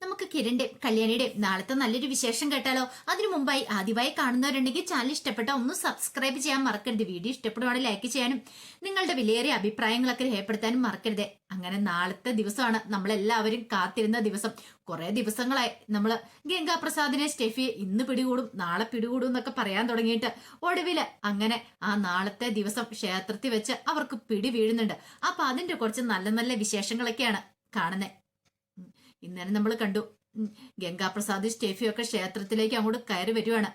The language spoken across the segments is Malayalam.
നമുക്ക് കിരണിന്റെയും കല്യാണിയുടെയും നാളത്തെ നല്ലൊരു വിശേഷം കേട്ടാലോ? അതിനു മുമ്പായി ആദ്യമായി കാണുന്നവരുണ്ടെങ്കിൽ ചാനൽ ഇഷ്ടപ്പെട്ട ഒന്ന് സബ്സ്ക്രൈബ് ചെയ്യാൻ മറക്കരുത്. വീഡിയോ ഇഷ്ടപ്പെടുവാണെങ്കിൽ ലൈക്ക് ചെയ്യാനും നിങ്ങളുടെ വിലയേറിയ അഭിപ്രായങ്ങളൊക്കെ രേഖപ്പെടുത്താനും മറക്കരുത്. അങ്ങനെ നാളത്തെ ദിവസമാണ് നമ്മളെല്ലാവരും കാത്തിരുന്ന ദിവസം. കുറെ ദിവസങ്ങളായി നമ്മള് ഗംഗാപ്രസാദിനെ സ്റ്റെഫിയെ ഇന്ന് പിടികൂടും നാളെ പിടികൂടും എന്നൊക്കെ പറയാൻ തുടങ്ങിയിട്ട് ഒടുവില് അങ്ങനെ ആ നാളത്തെ ദിവസം ക്ഷേത്രത്തിൽ വെച്ച് അവർക്ക് പിടി വീഴുന്നുണ്ട്. അപ്പൊ അതിന്റെ കുറച്ച് നല്ല നല്ല വിശേഷങ്ങളൊക്കെയാണ് കാണുന്നത്. ഇന്നലെ നമ്മൾ കണ്ടു ഗംഗാപ്രസാദ് സ്റ്റെഫിയൊക്കെ ക്ഷേത്രത്തിലേക്ക് അങ്ങോട്ട് കയറി വരുവാണ്.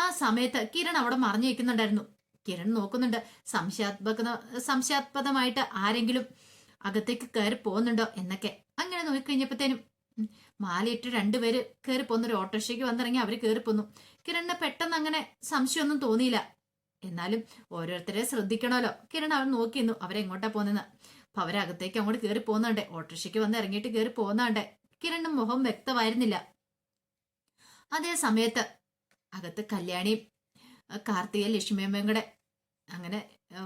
ആ സമയത്ത് കിരൺ അവിടെ മറിഞ്ഞു വെക്കുന്നുണ്ടായിരുന്നു. കിരൺ നോക്കുന്നുണ്ട് സംശയാസ്പദമായിട്ട് ആരെങ്കിലും അകത്തേക്ക് കയറി പോകുന്നുണ്ടോ എന്നൊക്കെ. അങ്ങനെ നോക്കിക്കഴിഞ്ഞപ്പോഴത്തേനും മാലയിട്ട് രണ്ടുപേര് കയറി പോന്നു. ഒരു ഓട്ടോറിക്ഷയ്ക്ക് വന്നിറങ്ങി അവര് കയറി പോന്നു. കിരണിന് പെട്ടെന്ന് അങ്ങനെ സംശയമൊന്നും തോന്നിയില്ല. എന്നാലും ഓരോരുത്തരെ ശ്രദ്ധിക്കണമല്ലോ. കിരൺ അവൻ നോക്കിയിരുന്നു അവരെങ്ങോട്ടാ പോന്നെന്ന്. അപ്പൊ അവരകത്തേക്ക് അങ്ങോട്ട് കയറി പോകുന്നുണ്ട്. ഓട്ടോറിക്ഷയ്ക്ക് വന്ന് ഇറങ്ങിയിട്ട് കയറി പോകുന്നുണ്ട്. കിരണിന്റെ മുഖം വ്യക്തമായിരുന്നില്ല. അതേ സമയത്ത് അകത്ത് കല്യാണിയും കാർത്തിക ലക്ഷ്മിയമ്മയും കൂടെ അങ്ങനെ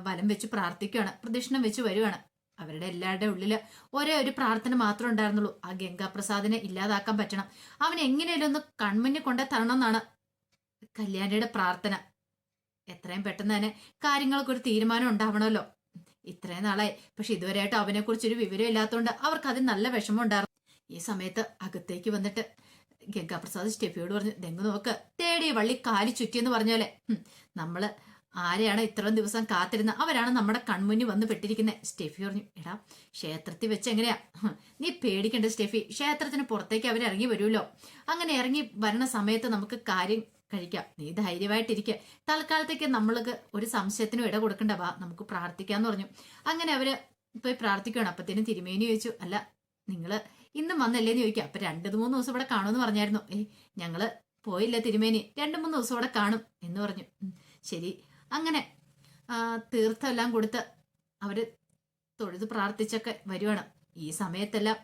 വലം വെച്ച് പ്രാർത്ഥിക്കുകയാണ്. പ്രദക്ഷിണം വെച്ച് വരുവാണ്. അവരുടെ എല്ലാവരുടെ ഉള്ളില് ഒരേ ഒരു പ്രാർത്ഥന മാത്രമേ ഉണ്ടായിരുന്നുള്ളൂ. ആ ഗംഗാപ്രസാദിനെ ഇല്ലാതാക്കാൻ പറ്റണം. അവൻ എങ്ങനെയാലും ഒന്ന് കൺമുന്നിൽ കൊണ്ടേ തരണം എന്നാണ് കല്യാണിയുടെ പ്രാർത്ഥന. എത്രയും പെട്ടെന്ന് തന്നെ കാര്യങ്ങൾക്ക് ഒരു തീരുമാനം ഉണ്ടാവണമല്ലോ. ഇത്രയും നാളായി, പക്ഷെ ഇതുവരെയായിട്ട് അവനെ കുറിച്ചൊരു വിവരം ഇല്ലാത്തതുകൊണ്ട് അവർക്ക് അതിന് നല്ല വിഷമം ഉണ്ടായിരുന്നു. ഈ സമയത്ത് അകത്തേക്ക് വന്നിട്ട് ഗംഗാപ്രസാദ് സ്റ്റെഫിയോട് പറഞ്ഞു, ദെങ്ങ് നോക്ക്, തേടിയ വള്ളി കാലി ചുറ്റിയെന്ന് പറഞ്ഞോലെ നമ്മള് ആരെയാണ് ഇത്രയും ദിവസം കാത്തിരുന്ന അവരാണ് നമ്മുടെ കൺമുന്നിൽ വന്ന് പെട്ടിരിക്കുന്നത്. സ്റ്റെഫി പറഞ്ഞു, എടാ ക്ഷേത്രത്തിൽ വെച്ച് എങ്ങനെയാ, നീ പേടിക്കണ്ട സ്റ്റെഫി, ക്ഷേത്രത്തിന് പുറത്തേക്ക് അവർ ഇറങ്ങി വരുമല്ലോ. അങ്ങനെ ഇറങ്ങി വരണ സമയത്ത് നമുക്ക് കാര്യം കഴിക്കാം. നീ ധൈര്യമായിട്ടിരിക്കുക. തൽക്കാലത്തേക്ക് നമ്മൾക്ക് ഒരു സംശയത്തിനും ഇട കൊടുക്കണ്ട, വാ നമുക്ക് പ്രാർത്ഥിക്കാന്ന് പറഞ്ഞു. അങ്ങനെ അവര് പോയി പ്രാർത്ഥിക്കുകയാണ്. അപ്പത്തേനും തിരുമേനി ചോദിച്ചു, അല്ല നിങ്ങള് ഇന്നും വന്നല്ലേന്ന് ചോദിക്കാം. അപ്പൊ 2-3 ദിവസം ഇവിടെ കാണുമെന്ന് പറഞ്ഞായിരുന്നു. ഞങ്ങള് പോയില്ല തിരുമേനി, 2-3 ദിവസം ഇവിടെ കാണും എന്ന് പറഞ്ഞു. ശരി. അങ്ങനെ തീർത്ഥം എല്ലാം കൊടുത്ത് അവര് തൊഴുത് പ്രാർത്ഥിച്ചൊക്കെ വരുവാണ്. ഈ സമയത്തെല്ലാം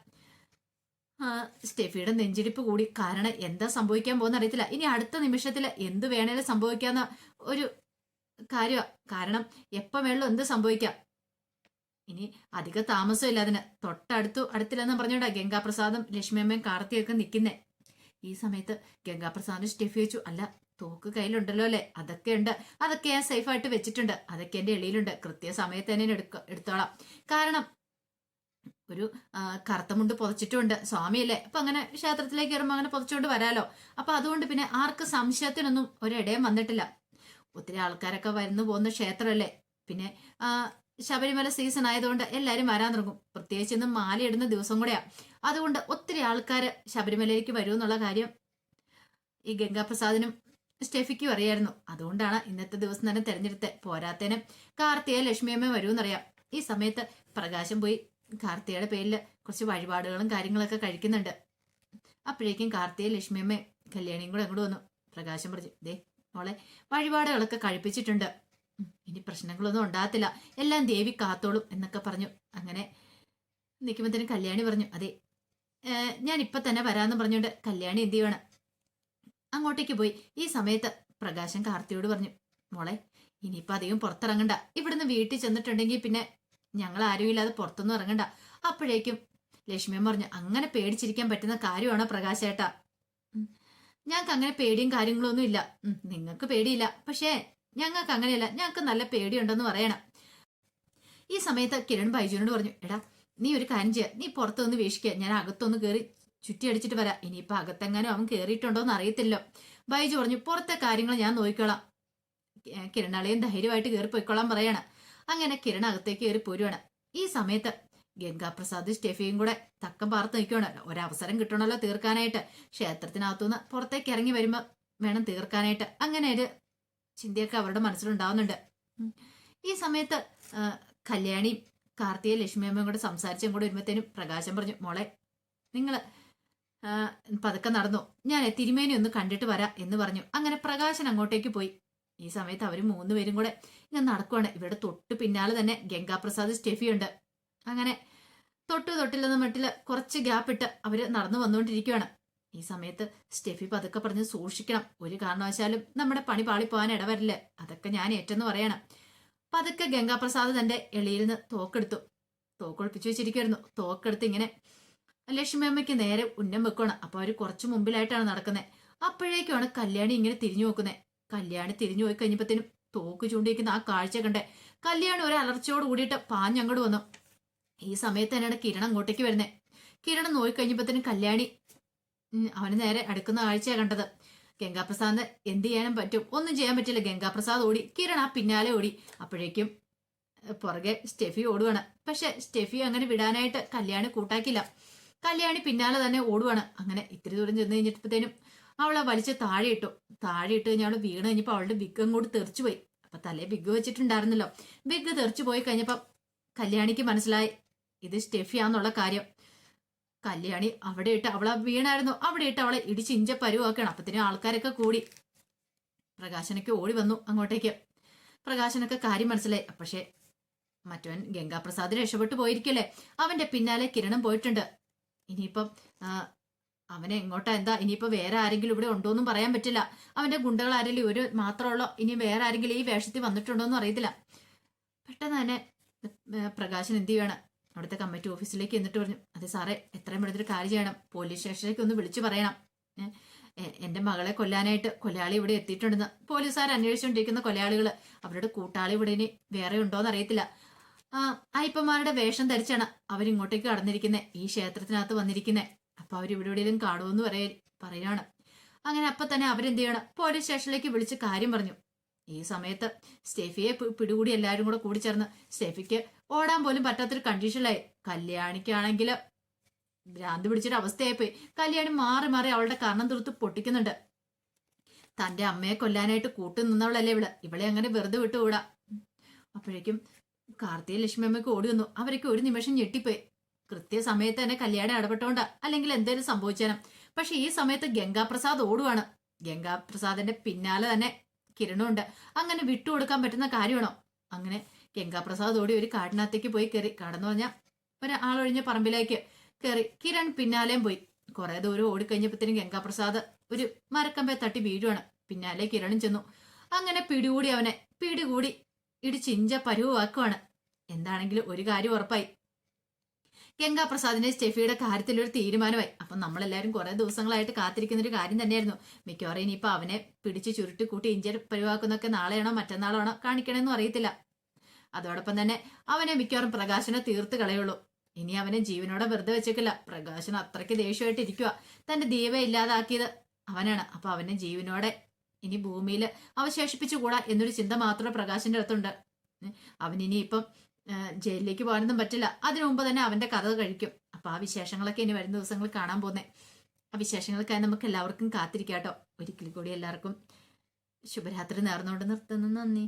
സ്റ്റെഫിയുടെ നെഞ്ചിടിപ്പ് കൂടി. കാരണം എന്താ സംഭവിക്കാൻ പോകുന്ന അറിയത്തില്ല. ഇനി അടുത്ത നിമിഷത്തില് എന്ത് വേണേലും സംഭവിക്കാന്ന ഒരു കാര്യമാണ്. കാരണം എപ്പോ വേണേലും എന്ത് സംഭവിക്കാം. ഇനി അധിക താമസമില്ല അതിന്. അടുത്തില്ലെന്ന് പറഞ്ഞോണ്ടാ ഗംഗാപ്രസാദും ലക്ഷ്മിയമ്മയും കാർത്തിയൊക്കെ നിൽക്കുന്നേ. ഈ സമയത്ത് ഗംഗാപ്രസാദും സ്റ്റെഫി വെച്ചു, അല്ല തോക്ക് കയ്യിലുണ്ടല്ലോ അല്ലേ? അതൊക്കെ ഉണ്ട്, അതൊക്കെ ഞാൻ സേഫായിട്ട് വെച്ചിട്ടുണ്ട്, അതൊക്കെ എന്റെ എളിയിലുണ്ട്, കൃത്യസമയത്ത് തന്നെ എടുത്തോളാം. കാരണം ഒരു കറുത്ത മുണ്ട് പുതച്ചിട്ടുണ്ട്, സ്വാമിയല്ലേ, അപ്പൊ അങ്ങനെ ക്ഷേത്രത്തിലേക്ക് കയറുമ്പോൾ അങ്ങനെ പുതച്ചുകൊണ്ട് വരാലോ. അപ്പൊ അതുകൊണ്ട് പിന്നെ ആർക്ക് സംശയത്തിനൊന്നും ഒരിടയും വന്നിട്ടില്ല. ഒത്തിരി ആൾക്കാരൊക്കെ വരുന്നു പോകുന്ന ക്ഷേത്രമല്ലേ. പിന്നെ ശബരിമല സീസൺ ആയതുകൊണ്ട് എല്ലാവരും വരാൻ തുടങ്ങും. പ്രത്യേകിച്ച് ഇന്ന് മാലയിടുന്ന ദിവസം കൂടെയാ. അതുകൊണ്ട് ഒത്തിരി ആൾക്കാര് ശബരിമലയിലേക്ക് വരുമെന്നുള്ള കാര്യം ഈ ഗംഗാപ്രസാദിനും സ്റ്റെഫിക്കും അറിയായിരുന്നു. അതുകൊണ്ടാണ് ഇന്നത്തെ ദിവസം തന്നെ തെരഞ്ഞെടുത്ത്. പോരാത്തേനും കാർത്തിക ലക്ഷ്മിയമ്മ വരുമെന്നറിയാം. ഈ സമയത്ത് പ്രകാശം പോയി കാർത്തികയുടെ പേരിൽ കുറച്ച് വഴിപാടുകളും കാര്യങ്ങളൊക്കെ കഴിക്കുന്നുണ്ട്. അപ്പോഴേക്കും കാർത്തിക ലക്ഷ്മിയമ്മയും കല്യാണിയും കൂടെ അങ്ങോട്ട് വന്നു. പ്രകാശം പറഞ്ഞു, ദേ മോളെ വഴിപാടുകളൊക്കെ കഴിപ്പിച്ചിട്ടുണ്ട്, ഇനി പ്രശ്നങ്ങളൊന്നും ഉണ്ടാകത്തില്ല, എല്ലാം ദേവി കാത്തോളും എന്നൊക്കെ പറഞ്ഞു. അങ്ങനെ നിൽക്കുമ്പോഴത്തേനും കല്യാണി പറഞ്ഞു, അതെ ഞാൻ ഇപ്പൊ തന്നെ വരാമെന്ന് പറഞ്ഞുകൊണ്ട് കല്യാണി എന്ത് ചെയ്യണം അങ്ങോട്ടേക്ക് പോയി. ഈ സമയത്ത് പ്രകാശൻ കാർത്തിയോട് പറഞ്ഞു, മോളെ ഇനിയിപ്പൊ അധികം പുറത്തിറങ്ങണ്ട, ഇവിടുന്ന് വീട്ടിൽ ചെന്നിട്ടുണ്ടെങ്കിൽ പിന്നെ ഞങ്ങൾ ആരും ഇല്ലാതെ പുറത്തൊന്നും ഇറങ്ങണ്ട. അപ്പോഴേക്കും ലക്ഷ്മിയമ്മ പറഞ്ഞു, അങ്ങനെ പേടിച്ചിരിക്കാൻ പറ്റുന്ന കാര്യമാണോ പ്രകാശേട്ടാ? ഞങ്ങൾക്ക് അങ്ങനെ പേടിയും കാര്യങ്ങളൊന്നും ഇല്ല. നിങ്ങൾക്ക് പേടിയില്ല, പക്ഷേ ഞങ്ങൾക്ക് അങ്ങനെയല്ല, ഞങ്ങൾക്ക് നല്ല പേടിയുണ്ടെന്ന് പറയണം. ഈ സമയത്ത് കിരൺ ബൈജുവിനോട് പറഞ്ഞു, എടാ നീ ഒരു കാര്യം ചെയ്യുക, നീ പുറത്തൊന്ന് വീക്ഷിക്കുക, ഞാൻ അകത്തൊന്ന് കയറി ചുറ്റി അടിച്ചിട്ട് വരാം. ഇനിയിപ്പൊ അകത്തെങ്ങാനും അവൻ കയറിയിട്ടുണ്ടോ എന്ന് അറിയത്തില്ലോ. ബൈജു പറഞ്ഞു, പുറത്തെ കാര്യങ്ങൾ ഞാൻ നോക്കിക്കോളാം, കിരണാളെയും ധൈര്യമായിട്ട് കയറി പോയിക്കോളാൻ പറയണം. അങ്ങനെ കിരൺ അകത്തേക്ക് കയറി പോരുവാണ്. ഈ സമയത്ത് ഗംഗാപ്രസാദ് സ്റ്റെഫിയും കൂടെ തക്കം പാർത്ത് നിൽക്കുകയാണ്. ഒരവസരം കിട്ടണമല്ലോ തീർക്കാനായിട്ട്. ക്ഷേത്രത്തിനകത്തുനിന്ന് പുറത്തേക്ക് ഇറങ്ങി വരുമ്പോൾ വേണം തീർക്കാനായിട്ട്. അങ്ങനെ ഒരു ചിന്തയൊക്കെ അവരുടെ മനസ്സിലുണ്ടാവുന്നുണ്ട്. ഈ സമയത്ത് കല്യാണിയും കാർത്തിക ലക്ഷ്മിയമ്മയും കൂടെ സംസാരിച്ചും കൂടെ വരുമ്പോഴത്തേനും പ്രകാശം പറഞ്ഞു, മോളെ നിങ്ങള് പതുക്കെ നടന്നു, ഞാൻ തിരുമേനി ഒന്ന് കണ്ടിട്ട് വരാം എന്ന് പറഞ്ഞു. അങ്ങനെ പ്രകാശൻ അങ്ങോട്ടേക്ക് പോയി. ഈ സമയത്ത് അവർ 3 പേരും കൂടെ ഇങ്ങനെ നടക്കുവാണ്. ഇവിടെ തൊട്ട് പിന്നാലെ തന്നെ ഗംഗാപ്രസാദ് സ്റ്റെഫിയുണ്ട്. അങ്ങനെ തൊട്ടില്ലെന്ന മട്ടില് കുറച്ച് ഗ്യാപ്പ് ഇട്ട് അവര് നടന്നു വന്നുകൊണ്ടിരിക്കുകയാണ്. ഈ സമയത്ത് സ്റ്റെഫി പതുക്കെ പറഞ്ഞ്, സൂക്ഷിക്കണം, ഒരു കാരണവശാലും നമ്മുടെ പണി പാളിപ്പോവാൻ ഇടവരില്ല, അതൊക്കെ ഞാൻ ഏറ്റെന്ന് പറയണം. പതുക്കെ ഗംഗാപ്രസാദ് തന്റെ എളിയിൽ നിന്ന് തോക്കെടുത്തു. തോക്കൊളിപ്പിച്ചു വെച്ചിരിക്കുമായിരുന്നു. തോക്കെടുത്ത് ഇങ്ങനെ ലക്ഷ്മി അമ്മയ്ക്ക് നേരെ ഉന്നം വെക്കണം. അപ്പൊ അവര് കുറച്ച് മുമ്പിലായിട്ടാണ് നടക്കുന്നത്. അപ്പോഴേക്കുമാണ് കല്യാണി ഇങ്ങനെ തിരിഞ്ഞു നോക്കുന്നത്. കല്യാണി തിരിഞ്ഞു പോയി കഴിഞ്ഞപ്പത്തേനും തോക്ക് ചൂണ്ടിയിരിക്കുന്ന ആ കാഴ്ച കണ്ടേ കല്യാണി ഒരു അലർച്ചയോട് കൂടിയിട്ട് പാഞ്ഞങ്ങോട്ട് വന്നു. ഈ സമയത്ത് തന്നെയാണ് കിരൺ അങ്ങോട്ടേക്ക് വരുന്നത്. കിരൺ നോക്കിക്കഴിഞ്ഞപ്പത്തേനും കല്യാണി അവന് നേരെ അടുക്കുന്ന കാഴ്ചയാണ് കണ്ടത്. ഗംഗാപ്രസാദിന് എന്ത് ചെയ്യാനും പറ്റും? ഒന്നും ചെയ്യാൻ പറ്റില്ല. ഗംഗാപ്രസാദ് ഓടി, കിരൺ ആ പിന്നാലെ ഓടി. അപ്പോഴേക്കും പുറകെ സ്റ്റെഫി ഓടുവാണ്. പക്ഷെ സ്റ്റെഫി അങ്ങനെ വിടാനായിട്ട് കല്യാണി കൂട്ടാക്കില്ല. കല്യാണി പിന്നാലെ തന്നെ ഓടുവാണ്. അങ്ങനെ ഇത്തിരി ദൂരം ചെന്ന് കഴിഞ്ഞപ്പോഴത്തേനും അവളെ വലിച്ച് താഴെ ഇട്ടു. താഴെ ഇട്ട് കഴിഞ്ഞാൽ അവള് വീണ് കഴിഞ്ഞപ്പോൾ അവളുടെ ബിഗ് അങ്ങോട്ട് തെറിച്ചു പോയി. അപ്പൊ തലേ ബിഗ് വെച്ചിട്ടുണ്ടായിരുന്നല്ലോ. ബിഗ് തെറിച്ചു പോയി കഴിഞ്ഞപ്പോ കല്യാണിക്ക് മനസ്സിലായി ഇത് സ്റ്റെഫിയാന്നുള്ള കാര്യം. കല്യാണി അവിടെ ഇട്ട് അവളെ വീണായിരുന്നു, അവിടെ ഇട്ട് അവളെ ഇടിച്ചിഞ്ച പരുവാക്കണം. അപ്പത്തിനും ആൾക്കാരൊക്കെ കൂടി. പ്രകാശനൊക്കെ ഓടി വന്നു അങ്ങോട്ടേക്ക്. പ്രകാശനൊക്കെ കാര്യം മനസ്സിലായി. പക്ഷെ മറ്റവൻ ഗംഗാപ്രസാദ് രക്ഷപ്പെട്ടു പോയിരിക്കല്ലേ. അവന്റെ പിന്നാലെ കിരണം പോയിട്ടുണ്ട്. ഇനിയിപ്പം അവനെ എങ്ങോട്ടാ എന്താ ഇനിയിപ്പോ വേറെ ആരെങ്കിലും ഇവിടെ ഉണ്ടോന്നും പറയാൻ പറ്റില്ല. അവന്റെ ഗുണ്ടകൾ ആരെങ്കിലും ഒരു മാത്രമുള്ളോ, ഇനി വേറെ ആരെങ്കിലും ഈ വേഷത്തിൽ വന്നിട്ടുണ്ടോന്നും അറിയത്തില്ല. പെട്ടെന്ന് തന്നെ പ്രകാശൻ എന്ത് ചെയ്യാണ്, അവിടുത്തെ കമ്മിറ്റി ഓഫീസിലേക്ക് എന്നിട്ട് പറഞ്ഞു, അതെ സാറേ, എത്രയും പെടുത്തൊരു കാര്യം ചെയ്യണം, പോലീസ് സ്റ്റേഷനിലേക്ക് ഒന്ന് വിളിച്ചു പറയണം. എന്റെ മകളെ കൊല്ലാനായിട്ട് കൊലയാളി ഇവിടെ എത്തിയിട്ടുണ്ടെന്ന്. പോലീസുകാർ അന്വേഷിച്ചുകൊണ്ടിരിക്കുന്ന കൊലയാളികൾ, അവരുടെ കൂട്ടാളി ഇവിടെ ഇനി വേറെ ഉണ്ടോന്ന് അറിയത്തില്ല. അയ്യപ്പന്മാരുടെ വേഷം ധരിച്ചാണ് അവരിങ്ങോട്ടേക്ക് കടന്നിരിക്കുന്നത്, ഈ ക്ഷേത്രത്തിനകത്ത് വന്നിരിക്കുന്നത്. അപ്പൊ അവരിവിടെ എവിടെയെങ്കിലും കാണുമെന്ന് പറയാണ്. അങ്ങനെ അപ്പൊ തന്നെ അവരെന്ത് ചെയ്യണം, പോലീസ് സ്റ്റേഷനിലേക്ക് വിളിച്ച് കാര്യം പറഞ്ഞു. ഈ സമയത്ത് സ്റ്റെഫിയെ പിടികൂടി എല്ലാവരും കൂടെ കൂടി ചേർന്ന് സ്റ്റെഫിക്ക് ഓടാൻ പോലും പറ്റാത്തൊരു കണ്ടീഷനിലായി. കല്യാണിക്കാണെങ്കിൽ ഭ്രാന്ത് പിടിച്ചൊരു അവസ്ഥയായിപ്പോയി. കല്യാണി മാറി മാറി അവളുടെ കർണം തീർത്ത് പൊട്ടിക്കുന്നുണ്ട്. തന്റെ അമ്മയെ കൊല്ലാനായിട്ട് കൂട്ടു നിന്നവളല്ലേ ഇവളെ അങ്ങനെ വെറുതെ വിട്ടുകൂടാ. അപ്പോഴേക്കും കാർത്തിക ലക്ഷ്മി അമ്മയ്ക്ക് ഓടി വന്നു. അവരൊക്കെ ഒരു നിമിഷം ഞെട്ടിപ്പോയി. കൃത്യസമയത്ത് തന്നെ കല്യാണം ഇടപെട്ടോണ്ടാ, അല്ലെങ്കിൽ എന്തേലും സംഭവിച്ചാലും. പക്ഷെ ഈ സമയത്ത് ഗംഗാപ്രസാദ് ഓടുവാണ്. ഗംഗാപ്രസാദിന്റെ പിന്നാലെ തന്നെ കിരണുണ്ട്. അങ്ങനെ വിട്ടുകൊടുക്കാൻ പറ്റുന്ന കാര്യമാണോ? അങ്ങനെ ഗംഗാപ്രസാദ് ഓടി ഒരു കാടിനകത്തേക്ക് പോയി കയറി. കടന്നു പറഞ്ഞാൽ ഒരാളൊഴിഞ്ഞ പറമ്പിലേക്ക് കയറി. കിരൺ പിന്നാലെയും പോയി. കുറെ ദൂരം ഓടിക്കഴിഞ്ഞപ്പോഴത്തേനും ഗംഗാപ്രസാദ് ഒരു മരക്കമ്പെ തട്ടി വീഴുവാണ്. പിന്നാലെ കിരണും ചെന്നു. അങ്ങനെ പിടികൂടി അവനെ പിടികൂടി ഇടിച്ചിഞ്ച പരുവാക്കുവാണ്. എന്താണെങ്കിലും ഒരു കാര്യം ഉറപ്പായി, ഗംഗാപ്രസാദിന്റെ സ്റ്റെഫിയുടെ കാര്യത്തിൽ ഒരു തീരുമാനമായി. അപ്പൊ നമ്മളെല്ലാവരും കുറെ ദിവസങ്ങളായിട്ട് കാത്തിരിക്കുന്ന ഒരു കാര്യം തന്നെയായിരുന്നു. മിക്കവാറും ഇനിയിപ്പോ അവനെ പിടിച്ച് ചുരുട്ടി കൂട്ടി ഇഞ്ച പരുവാക്കുന്നൊക്കെ നാളെയാണോ മറ്റന്നാളോ ആണോ കാണിക്കണമെന്നും അറിയത്തില്ല. അതോടൊപ്പം തന്നെ അവനെ മിക്കവാറും പ്രകാശനെ തീർത്ത് കളയുള്ളൂ. ഇനി അവനെ ജീവനോടെ വെറുതെ വെച്ചേക്കില്ല. പ്രകാശൻ അത്രയ്ക്ക് ദേഷ്യമായിട്ട് ഇരിക്കുക. തന്റെ ദീപം ഇല്ലാതാക്കിയത് അവനാണ്. അപ്പൊ അവനെ ജീവനോടെ ഇനി ഭൂമിയിൽ അവശേഷിപ്പിച്ചുകൂടാ എന്നൊരു ചിന്ത മാത്രമേ പ്രകാശിന്റെ അടുത്തുണ്ട്. അവനിനി ഇപ്പം ജയിലിലേക്ക് പോകാനൊന്നും പറ്റില്ല. അതിനു മുമ്പ് തന്നെ അവന്റെ കഥ കഴിക്കും. അപ്പൊ ആ വിശേഷങ്ങളൊക്കെ ഇനി വരുന്ന ദിവസങ്ങളിൽ കാണാൻ പോകുന്നേ. ആ വിശേഷങ്ങൾക്കായി നമുക്ക് എല്ലാവർക്കും കാത്തിരിക്കാട്ടോ. ഒരിക്കൽ കൂടി എല്ലാവർക്കും ശുഭരാത്രി നേർന്നുകൊണ്ട് നിർത്തുന്നു. നന്ദി.